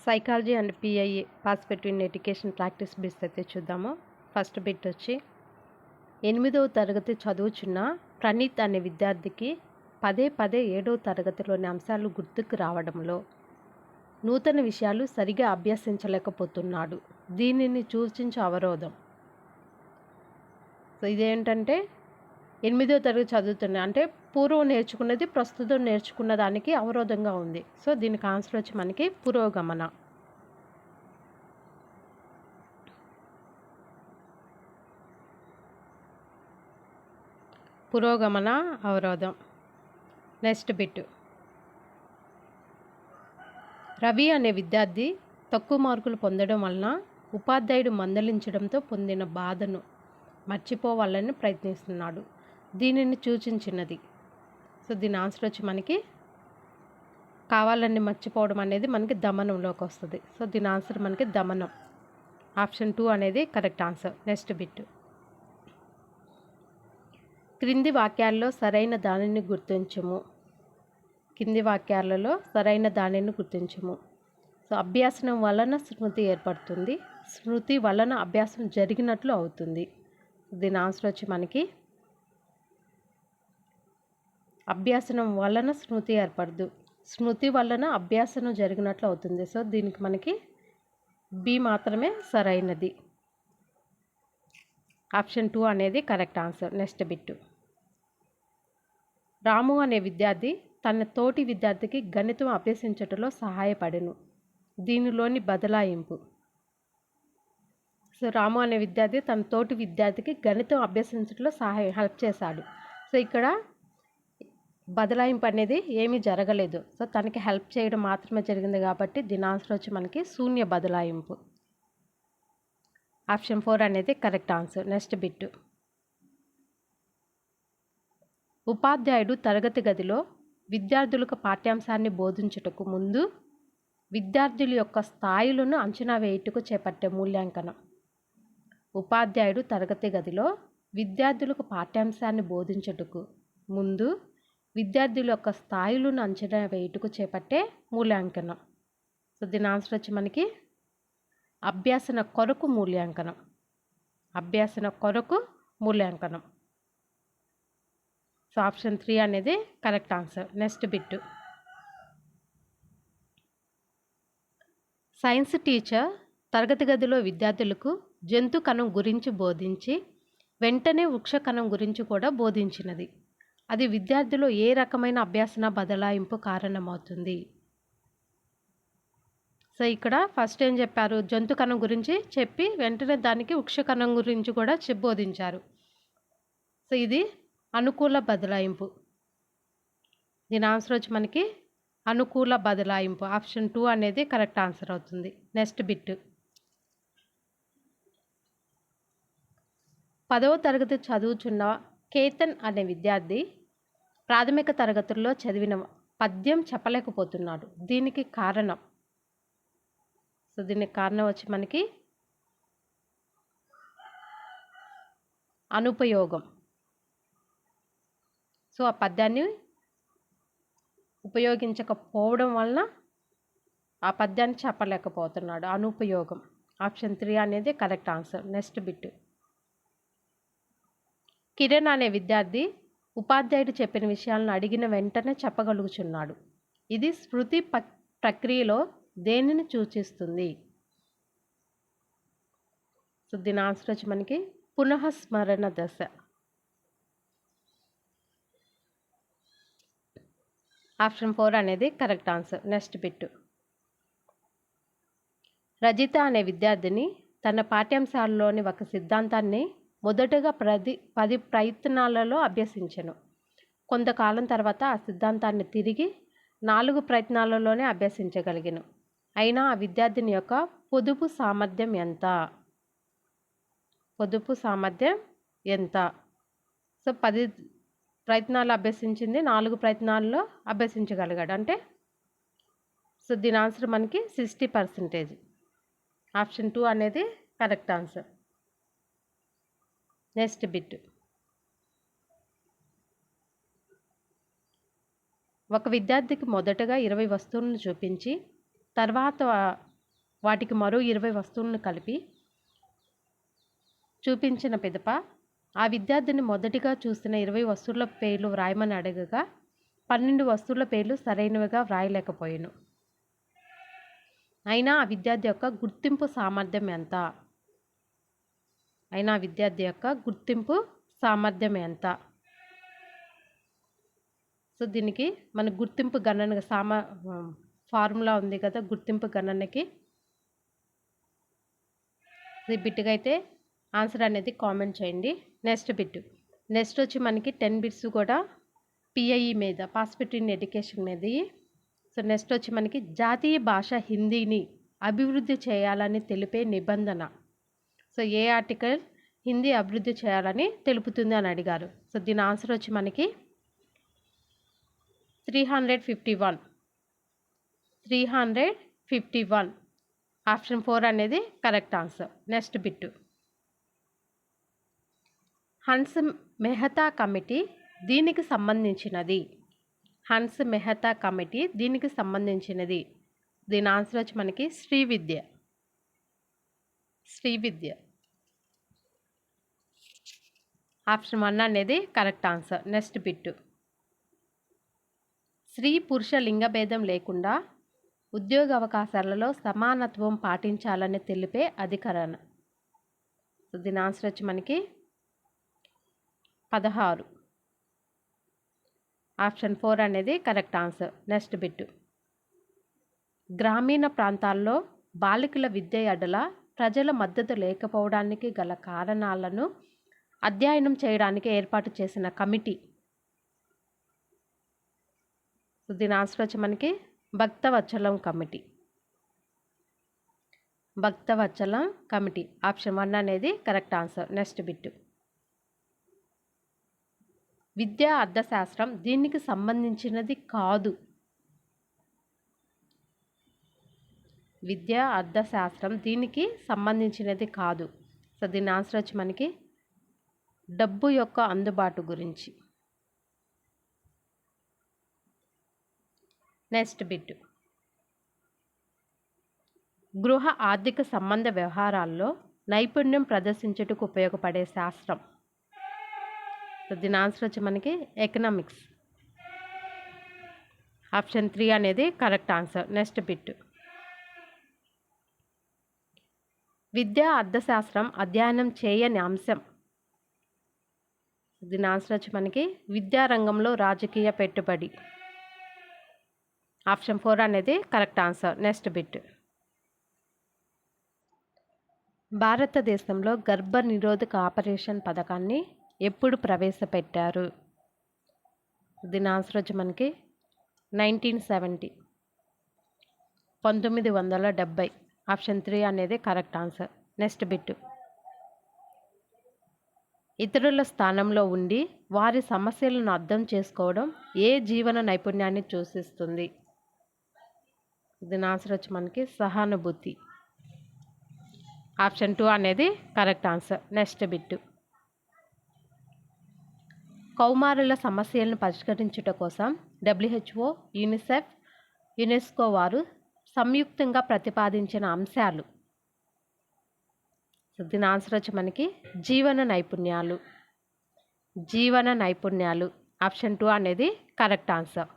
Psychology and PIA pass between education practice bits అయితే చూద్దాము. First bit వచ్చి 8వ తరగతి చదువుచున్న ప్రణీత్ అనే విద్యార్థికి పదే 7వ తరగతిలోని అంశాలు గుర్తుకు రావడంలో నూతన విషయాలు సరిగా అభ్యసించలేకపోతున్నాడు. దీనిని సూచించే అవరోధం. సో ఇదేంటంటే 8వ తరగతి చదువుతున్నా అంటే పూర్వం నేర్చుకున్నది ప్రస్తుతం నేర్చుకున్న దానికి అవరోధంగా ఉంది. సో దీనికి ఆన్సర్ వచ్చి మనకి పురోగమన. పురోగమన అవరోధం. Next bit. రవి అనే విద్యార్థి తక్కువ మార్కులు పొందడం వలన ఉపాధ్యాయుడు మందలించడంతో పొందిన బాధను మర్చిపోవాలని ప్రయత్నిస్తున్నాడు. దీనిని సూచించినది. సో దీని ఆన్సర్ వచ్చి మనకి కావాలని మర్చిపోవడం అనేది మనకి దమనంలోకి వస్తుంది. సో దీని ఆన్సర్ మనకి దమనం. ఆప్షన్ 2 అనేది కరెక్ట్ ఆన్సర్. Next bit. క్రింది వాక్యాల్లో సరైన దానిని గుర్తించము. కింది వాక్యాలలో సరైన దానిని గుర్తించము. సో అభ్యాసనం వలన స్మృతి ఏర్పడుతుంది. స్మృతి వలన అభ్యాసం జరిగినట్లు అవుతుంది. దీని ఆన్సర్ వచ్చి మనకి అభ్యాసనం వలన స్మృతి ఏర్పడదు, స్మృతి వలన అభ్యాసనం జరిగినట్లు అవుతుంది. సో దీనికి మనకి బి మాత్రమే సరైనది. ఆప్షన్ 2 అనేది correct answer. Next bit. Ramu అనే విద్యార్థి తన తోటి విద్యార్థికి గణితం అభ్యసించటంలో సహాయపడెను. దీనిలోని బదలాయింపు. సో రాము అనే విద్యార్థి తన తోటి విద్యార్థికి గణితం అభ్యసించడంలో హెల్ప్ చేశాడు. సో ఇక్కడ బదలాయింపు అనేది ఏమీ జరగలేదు. సో తనకి హెల్ప్ చేయడం మాత్రమే జరిగింది కాబట్టి దీని ఆన్సర్ వచ్చి మనకి శూన్య బదలాయింపు. ఆప్షన్ 4 అనేది కరెక్ట్ ఆన్సర్. Next bit. ఉపాధ్యాయుడు తరగతి గదిలో విద్యార్థులకు పాఠ్యాంశాన్ని బోధించుటకు ముందు విద్యార్థుల యొక్క స్థాయిలను అంచనా వేయుటకు చేపట్టే మూల్యాంకనం. ఉపాధ్యాయుడు తరగతి గదిలో విద్యార్థులకు పాఠ్యాంశాన్ని బోధించుటకు ముందు విద్యార్థుల యొక్క స్థాయిలను అంచనా వేయుటకు చేపట్టే మూల్యాంకనం. సో దీని ఆన్సర్ వచ్చి మనకి అభ్యాసన కొరకు మూల్యాంకనం. అభ్యాసన కొరకు మూల్యాంకనం. సో ఆప్షన్ 3 అనేది correct answer. Next bit. Science teacher తరగతి గదిలో విద్యార్థులకు జంతు కణం గురించి బోధించి వెంటనే వృక్ష కణం గురించి కూడా బోధించినది. అది విద్యార్థిలో ఏ రకమైన అభ్యాసన బదలాయింపు కారణమవుతుంది? సో ఇక్కడ ఫస్ట్ ఏం చెప్పారు? జంతు కణం గురించి చెప్పి వెంటనే దానికి వృక్ష కణం గురించి కూడా బోధించారు. సో ఇది అనుకూల బదలాయింపు. దీని ఆన్సర్ వచ్చి మనకి అనుకూల బదలాయింపు. ఆప్షన్ 2 అనేది కరెక్ట్ ఆన్సర్ అవుతుంది. Next bit. 10వ తరగతి చదువుచున్న కేతన్ అనే విద్యార్థి ప్రాథమిక తరగతుల్లో చదివిన పద్యం చెప్పలేకపోతున్నాడు. దీనికి కారణం. సో దీనికి కారణం వచ్చి మనకి అనుపయోగం. సో ఆ పద్యాన్ని ఉపయోగించకపోవడం వలన ఆ పద్యాన్ని చెప్పలేకపోతున్నాడు. అనుపయోగం. ఆప్షన్ 3 అనేది correct answer. Next bit. Kiran అనే విద్యార్థి ఉపాధ్యాయుడు చెప్పిన విషయాలను అడిగిన వెంటనే చెప్పగలుగుచున్నాడు. ఇది స్మృతి ప్రక్రియలో దేనిని సూచిస్తుంది? సో దీని ఆన్సర్ వచ్చి మనకి పునఃస్మరణ దశ. ఆప్షన్ 4 అనేది correct answer. Next bit. Rajitha అనే విద్యార్థిని తన పాఠ్యాంశాలలోని ఒక సిద్ధాంతాన్ని మొదటగా 10 ప్రయత్నాలలో అభ్యసించెను. కొంతకాలం తర్వాత ఆ సిద్ధాంతాన్ని తిరిగి 4 ప్రయత్నాలలోనే అభ్యసించగలిగాను. అయినా ఆ విద్యార్థిని యొక్క పొదుపు సామర్థ్యం ఎంత? పొదుపు సామర్థ్యం ఎంత? సో 10 ప్రయత్నాలు అభ్యసించింది, 4 ప్రయత్నాల్లో అభ్యసించగలిగాడు అంటే సో దీని ఆన్సర్ మనకి 60%. ఆప్షన్ 2 అనేది కరెక్ట్ ఆన్సర్. Next bit. ఒక విద్యార్థికి మొదటగా 20 వస్తువులను చూపించి తర్వాత వాటికి మరో 20 వస్తువులను కలిపి చూపించిన పిదప ఆ విద్యార్థిని మొదటిగా చూసిన 20 వస్తువుల పేర్లు వ్రాయమని అడగగా 12 వస్తువుల పేర్లు సరైనవిగా వ్రాయలేకపోయాను. అయినా ఆ విద్యార్థి యొక్క గుర్తింపు సామర్థ్యం ఎంత? సో దీనికి మన గుర్తింపు గణన ఫార్ములా ఉంది కదా, గుర్తింపు గణనకి. ఈ బిట్గా అయితే ఆన్సర్ అనేది కామెంట్ చేయండి. నెక్స్ట్ వచ్చి మనకి 10 బిట్స్ కూడా పిఐఈ మీద, పార్టిసిపేటరీ ఇన్ ఎడ్యుకేషన్ మీద. సో నెక్స్ట్ వచ్చి మనకి జాతీయ భాష హిందీని అభివృద్ధి చేయాలని తెలిపే నిబంధన. సో ఏ ఆర్టికల్ హిందీ అభివృద్ధి చేయాలని తెలుపుతుంది అని అడిగారు. సో దీని ఆన్సర్ వచ్చి మనకి 351. ఆప్షన్ 4 అనేది correct answer. Next bit, Hansa Mehta committee దీనికి సంబంధించినది. దీని ఆన్సర్ వచ్చి మనకి శ్రీవిద్య. ఆప్షన్ 1 అనేది కరెక్ట్ ఆన్సర్. నెక్స్ట్ బిట్టు, స్త్రీ పురుష లింగభేదం లేకుండా ఉద్యోగ అవకాశాలలో సమానత్వం పాటించాలని తెలిపే అధికరణ. సో దీని ఆన్సర్ వచ్చి మనకి 16. ఆప్షన్ 4 అనేది కరెక్ట్ ఆన్సర్. నెక్స్ట్ బిట్టు, గ్రామీణ ప్రాంతాల్లో బాలికల విద్య ఎడల ప్రజల మద్దతు లేకపోవడానికి గల కారణాలను అధ్యయనం చేయడానికి ఏర్పాటు చేసిన కమిటీ. సో దీని ఆన్సర్ వచ్చి మనకి భక్తవత్సలం కమిటీ. ఆప్షన్ 1 అనేది కరెక్ట్ ఆన్సర్. నెక్స్ట్ బిట్టు, విద్యా అర్థశాస్త్రం దీనికి సంబంధించినది కాదు. సో దీని ఆన్సర్ వచ్చి మనకి డబ్బు యొక్క అందుబాటు గురించి. నెక్స్ట్ బిట్, గృహ ఆర్థిక సంబంధ వ్యవహారాల్లో నైపుణ్యం ప్రదర్శించుటకు ఉపయోగపడే శాస్త్రం. సో దీని ఆన్సర్ వచ్చి మనకి ఎకనామిక్స్. ఆప్షన్ 3 అనేది కరెక్ట్ ఆన్సర్. నెక్స్ట్ బిట్, విద్యా అర్థశాస్త్రం అధ్యయనం చేయని అంశం. దీని ఆన్సర్ వచ్చి మనకి విద్యారంగంలో రాజకీయ పెట్టుబడి. ఆప్షన్ 4 అనేది కరెక్ట్ ఆన్సర్. నెక్స్ట్ బిట్, భారతదేశంలో గర్భ నిరోధక ఆపరేషన్ పథకాన్ని ఎప్పుడు ప్రవేశపెట్టారు? దీని ఆన్సర్ వచ్చి మనకి 1970. 1970. ఆప్షన్ 3 అనేది కరెక్ట్ ఆన్సర్. నెక్స్ట్ బిట్, ఇతరుల స్థానంలో ఉండి వారి సమస్యలను అర్థం చేసుకోవడం ఏ జీవన నైపుణ్యాన్ని సూచిస్తుంది? దీని ఆన్సర్ వచ్చి మనకి సహానుభూతి. ఆప్షన్ 2 అనేది కరెక్ట్ ఆన్సర్. నెక్స్ట్ బిట్, కౌమారుల సమస్యలను పరిష్కరించుట కోసం WHO, యూనిసెఫ్, యునెస్కో వారు సంయుక్తంగా ప్రతిపాదించిన అంశాలు. సో దీని ఆన్సర్ వచ్చి మనకి జీవన నైపుణ్యాలు. ఆప్షన్ 2 అనేది కరెక్ట్ ఆన్సర్.